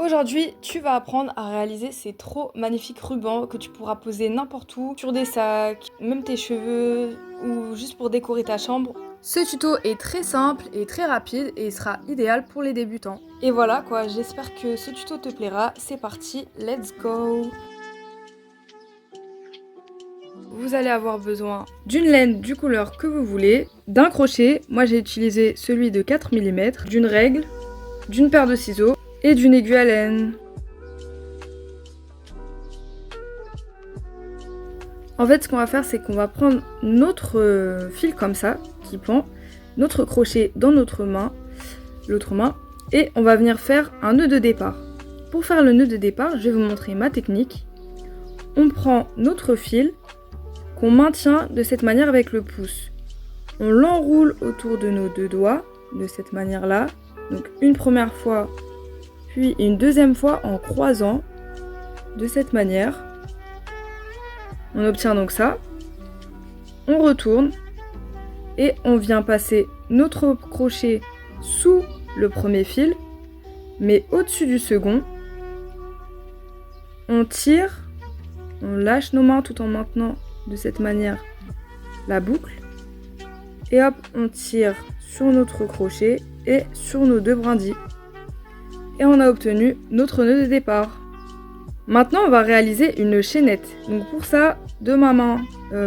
Aujourd'hui, tu vas apprendre à réaliser ces trop magnifiques rubans que tu pourras poser n'importe où, sur des sacs, même tes cheveux ou juste pour décorer ta chambre. Ce tuto est très simple et très rapide et il sera idéal pour les débutants. Et voilà quoi, j'espère que ce tuto te plaira. C'est parti, let's go! Vous allez avoir besoin d'une laine du couleur que vous voulez, d'un crochet, moi j'ai utilisé celui de 4 mm, d'une règle, d'une paire de ciseaux et d'une aiguille à laine. En fait, ce qu'on va faire, c'est qu'on va prendre notre fil comme ça, qui pend, notre crochet dans notre main, l'autre main, et on va venir faire un nœud de départ. Pour faire le nœud de départ, je vais vous montrer ma technique. On prend notre fil, qu'on maintient de cette manière avec le pouce. On l'enroule autour de nos deux doigts, de cette manière-là. Donc une première fois, puis une deuxième fois en croisant, de cette manière. On obtient donc ça. On retourne et on vient passer notre crochet sous le premier fil, mais au-dessus du second. On tire, on lâche nos mains tout en maintenant de cette manière la boucle. Et hop, on tire sur notre crochet et sur nos deux brindilles. Et on a obtenu notre nœud de départ. Maintenant, on va réaliser une chaînette. Donc pour ça, de ma main,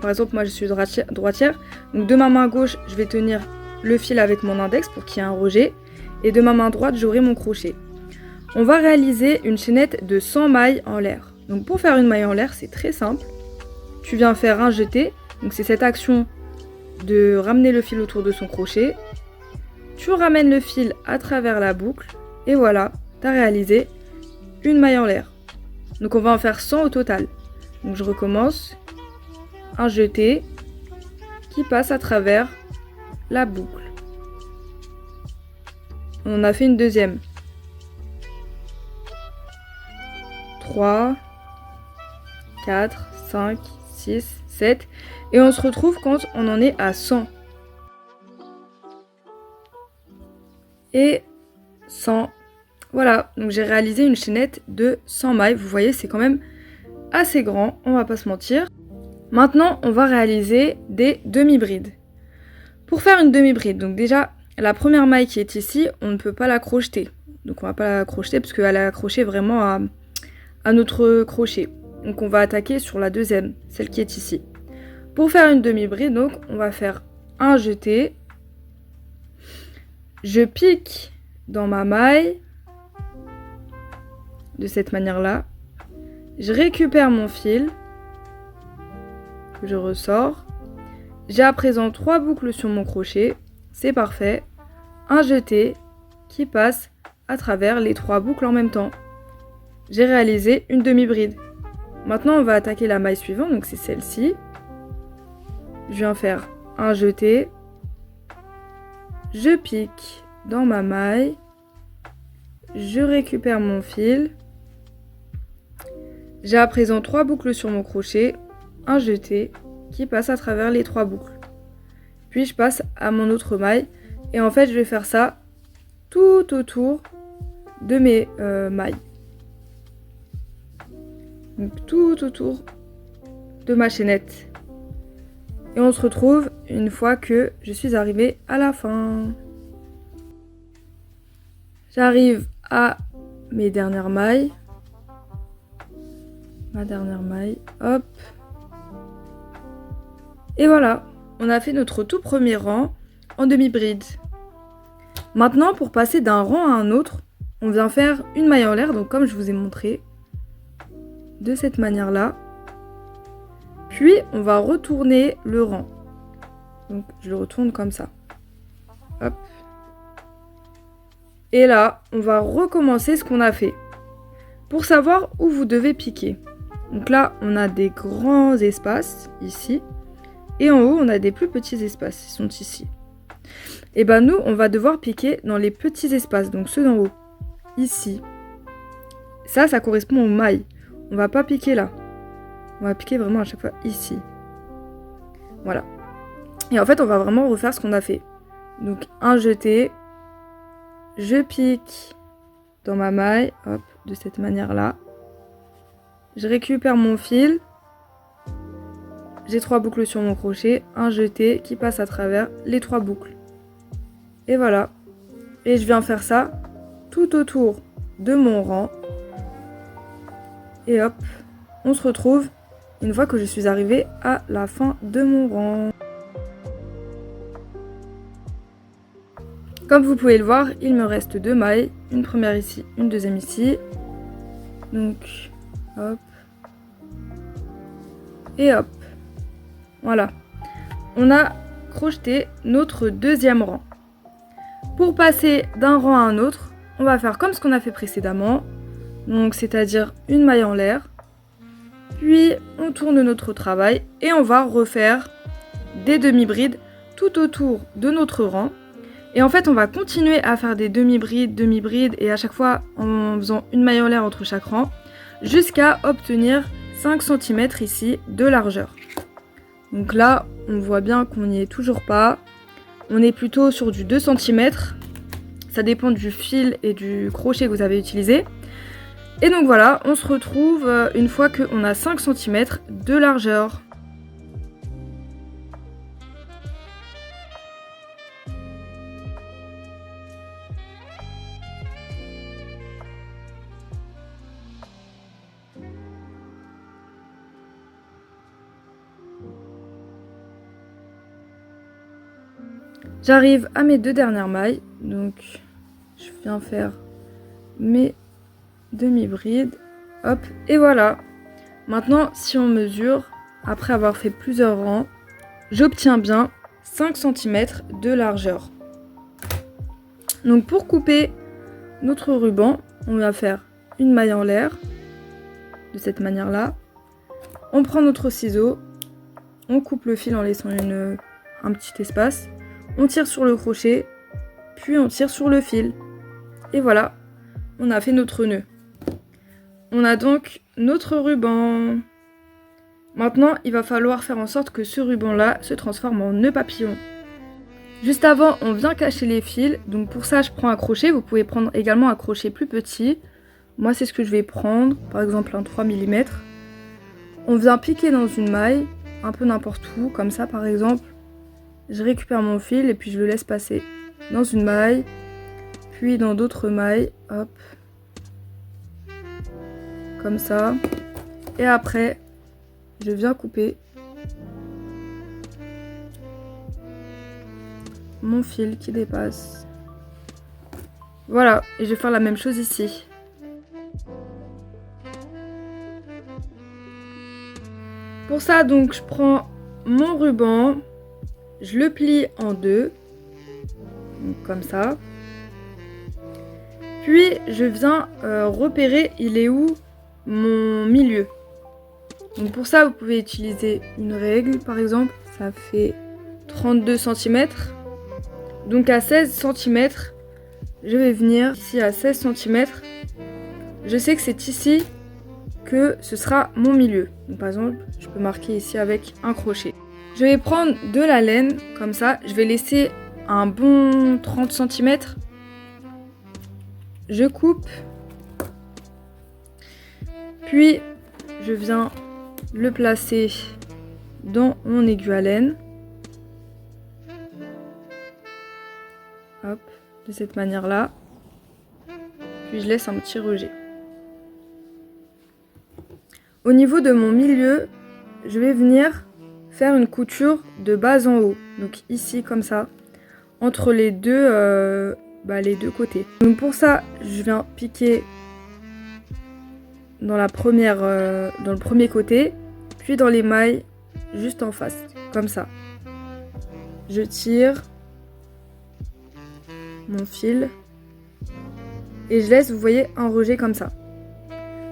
par exemple moi je suis droitière, donc de ma main gauche, je vais tenir le fil avec mon index pour qu'il y ait un rejet. Et de ma main droite, j'aurai mon crochet. On va réaliser une chaînette de 100 mailles en l'air. Donc pour faire une maille en l'air, c'est très simple. Tu viens faire un jeté, donc c'est cette action de ramener le fil autour de son crochet. Tu ramènes le fil à travers la boucle et voilà, tu as réalisé une maille en l'air. Donc on va en faire 100 au total. Donc je recommence. Un jeté qui passe à travers la boucle. On en a fait une deuxième. 3, 4, 5, 6, 7. Et on se retrouve quand on en est à 100. Et 100. Voilà, donc j'ai réalisé une chaînette de 100 mailles. Vous voyez, c'est quand même assez grand, on va pas se mentir. Maintenant, on va réaliser des demi-brides. Pour faire une demi-bride, donc déjà, la première maille qui est ici, on ne peut pas la crocheter. Donc on va pas la crocheter parce qu'elle est accrochée vraiment à notre crochet. Donc on va attaquer sur la deuxième, celle qui est ici. Pour faire une demi-bride, donc on va faire un jeté. Je pique dans ma maille de cette manière-là. Je récupère mon fil. Je ressors. J'ai à présent 3 boucles sur mon crochet. C'est parfait. Un jeté qui passe à travers les 3 boucles en même temps. J'ai réalisé une demi-bride. Maintenant, on va attaquer la maille suivante, donc c'est celle-ci. Je viens faire un jeté. Je pique dans ma maille. Je récupère mon fil. J'ai à présent 3 boucles sur mon crochet, un jeté qui passe à travers les 3 boucles. Puis je passe à mon autre maille et en fait je vais faire ça tout autour de mes mailles. Donc tout autour de ma chaînette. Et on se retrouve une fois que je suis arrivée à la fin. J'arrive à mes dernières mailles. Ma dernière maille, hop. Et voilà, on a fait notre tout premier rang en demi-bride. Maintenant, pour passer d'un rang à un autre, on vient faire une maille en l'air, donc comme je vous ai montré, de cette manière-là. Puis, on va retourner le rang. Donc, je le retourne comme ça. Hop. Et là, on va recommencer ce qu'on a fait. Pour savoir où vous devez piquer. Donc là, on a des grands espaces, ici. Et en haut, on a des plus petits espaces, ils sont ici. Et ben nous, on va devoir piquer dans les petits espaces, donc ceux d'en haut. Ici. Ça correspond aux mailles. On va pas piquer là. On va piquer vraiment à chaque fois ici. Voilà. Et en fait, on va vraiment refaire ce qu'on a fait. Donc, un jeté. Je pique dans ma maille, hop, de cette manière-là. Je récupère mon fil. J'ai 3 boucles sur mon crochet, un jeté qui passe à travers les 3 boucles. Et voilà. Et je viens faire ça tout autour de mon rang. Et hop, on se retrouve une fois que je suis arrivée à la fin de mon rang. Comme vous pouvez le voir, il me reste 2 mailles, une première ici, une deuxième ici. Donc, hop. Et hop. Voilà. On a crocheté notre deuxième rang. Pour passer d'un rang à un autre, on va faire comme ce qu'on a fait précédemment. Donc, c'est-à-dire une maille en l'air. Puis, on tourne notre travail et on va refaire des demi-brides tout autour de notre rang. Et en fait, on va continuer à faire des demi-brides et à chaque fois en faisant une maille en l'air entre chaque rang jusqu'à obtenir 5 cm ici de largeur. Donc là, on voit bien qu'on n'y est toujours pas. On est plutôt sur du 2 cm. Ça dépend du fil et du crochet que vous avez utilisé. Et donc voilà, on se retrouve une fois qu'on a 5 cm de largeur. J'arrive à mes 2 dernières mailles, donc je viens faire mes demi-brides, hop, et voilà. Maintenant, si on mesure, après avoir fait plusieurs rangs, j'obtiens bien 5 cm de largeur. Donc pour couper notre ruban, on va faire une maille en l'air, de cette manière-là. On prend notre ciseau, on coupe le fil en laissant un petit espace. On tire sur le crochet, puis on tire sur le fil. Et voilà, on a fait notre nœud. On a donc notre ruban. Maintenant, il va falloir faire en sorte que ce ruban-là se transforme en nœud papillon. Juste avant, on vient cacher les fils. Donc pour ça, je prends un crochet. Vous pouvez prendre également un crochet plus petit. Moi, c'est ce que je vais prendre. Par exemple, un 3 mm. On vient piquer dans une maille, un peu n'importe où, comme ça par exemple. Je récupère mon fil et puis je le laisse passer dans une maille, puis dans d'autres mailles, hop, comme ça. Et après, je viens couper mon fil qui dépasse. Voilà, et je vais faire la même chose ici. Pour ça, donc, je prends mon ruban. Je le plie en 2, donc comme ça. Puis je viens repérer il est où mon milieu. Donc pour ça, vous pouvez utiliser une règle par exemple. Ça fait 32 cm. Donc à 16 cm, je vais venir ici à 16 cm. Je sais que c'est ici que ce sera mon milieu. Donc par exemple, je peux marquer ici avec un crochet. Je vais prendre de la laine, comme ça, je vais laisser un bon 30 cm. Je coupe. Puis, je viens le placer dans mon aiguille à laine. Hop, de cette manière-là. Puis, je laisse un petit rejet. Au niveau de mon milieu, je vais venir faire une couture de bas en haut, donc ici comme ça, entre les deux côtés. Donc pour ça, je viens piquer dans le premier côté, puis dans les mailles juste en face, comme ça. Je tire mon fil et je laisse, vous voyez, un rejet comme ça.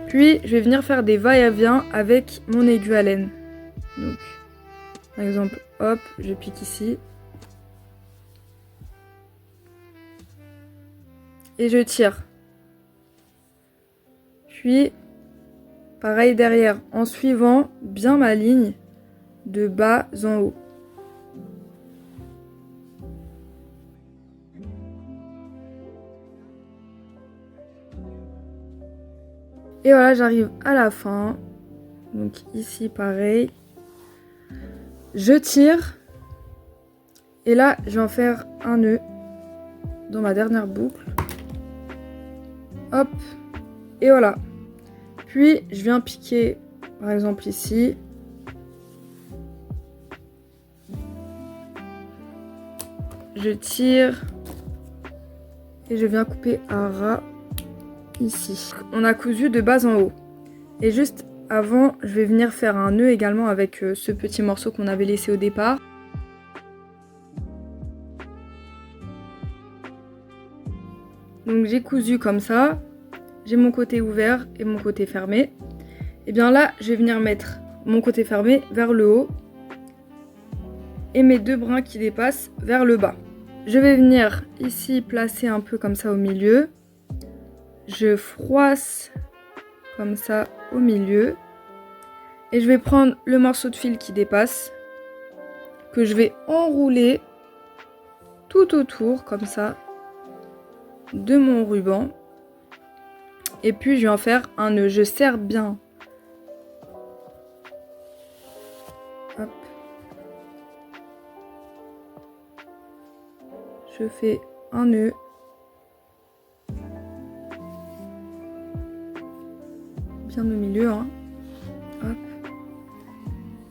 Puis je vais venir faire des va-et-vient avec mon aiguille à laine. Donc par exemple, hop, je pique ici. Et je tire. Puis, pareil derrière, en suivant bien ma ligne de bas en haut. Et voilà, j'arrive à la fin. Donc ici, pareil. Je tire. Et là, je vais en faire un nœud dans ma dernière boucle. Hop. Et voilà. Puis, je viens piquer, par exemple ici. Je tire. Et je viens couper un ras ici. On a cousu de bas en haut. Et juste avant, je vais venir faire un nœud également avec ce petit morceau qu'on avait laissé au départ. Donc j'ai cousu comme ça. J'ai mon côté ouvert et mon côté fermé. Et bien là, je vais venir mettre mon côté fermé vers le haut. Et mes deux brins qui dépassent vers le bas. Je vais venir ici placer un peu comme ça au milieu. Je froisse comme ça au milieu. Et je vais prendre le morceau de fil qui dépasse, que je vais enrouler tout autour comme ça de mon ruban. Et puis je vais en faire un nœud. Je serre bien. Hop. Je fais un nœud. Bien au milieu, hein. Hop.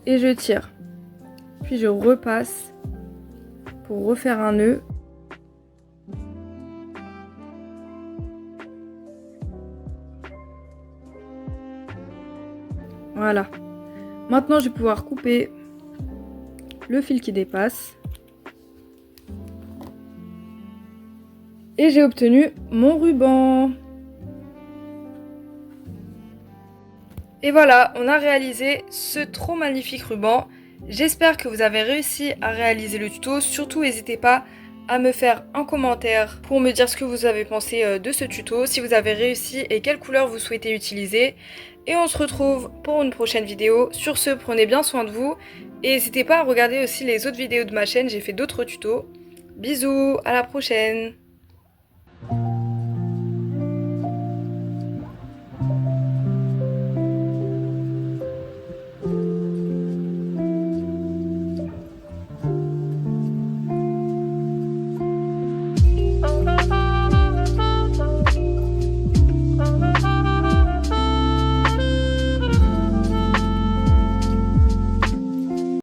Et je tire. Puis je repasse pour refaire un nœud. Voilà. Maintenant, je vais pouvoir couper le fil qui dépasse. Et j'ai obtenu mon ruban. Et voilà, on a réalisé ce trop magnifique ruban. J'espère que vous avez réussi à réaliser le tuto. Surtout, n'hésitez pas à me faire un commentaire pour me dire ce que vous avez pensé de ce tuto, si vous avez réussi et quelle couleur vous souhaitez utiliser. Et on se retrouve pour une prochaine vidéo. Sur ce, prenez bien soin de vous. Et n'hésitez pas à regarder aussi les autres vidéos de ma chaîne, j'ai fait d'autres tutos. Bisous, à la prochaine!